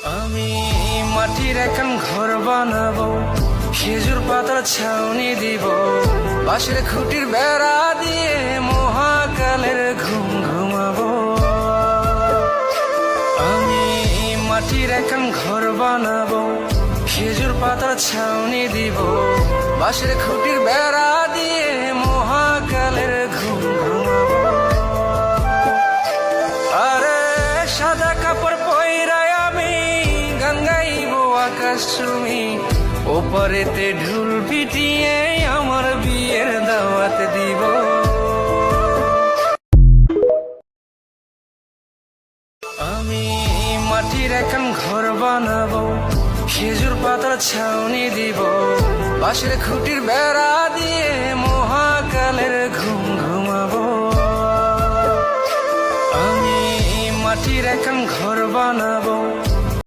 আমি মাটির এখন ঘর বানাবো, খেজুর পাতার ছাউনি দিব, বাঁশের খুঁটির বেড়া দিয়ে মহাকালের ঘুম ঘুমাবো। আমি মাটির এখন ঘর বানাবো, খেজুর পাতার ছাউনি দিব, বাঁশের খুঁটির বেড়া দিয়ে মহাকালের ঘুম ঘুমাবো। আরে সাদা কাপড় পয়রায় আমি গান গাইব আকাশ চুমি, ওপারেতে ঢুল পিটিয়ে আমার বিয়ের দাওয়াত দিব। আমি মাটির এখন ঘর বানাবো, খেজুর পাতার ছাউনি দিব, বাঁশের খুঁটির বেড়া দিয়ে মহাকালের ঘুম ঘুমাবো। আমি মাটির এখন ঘর বানাবো,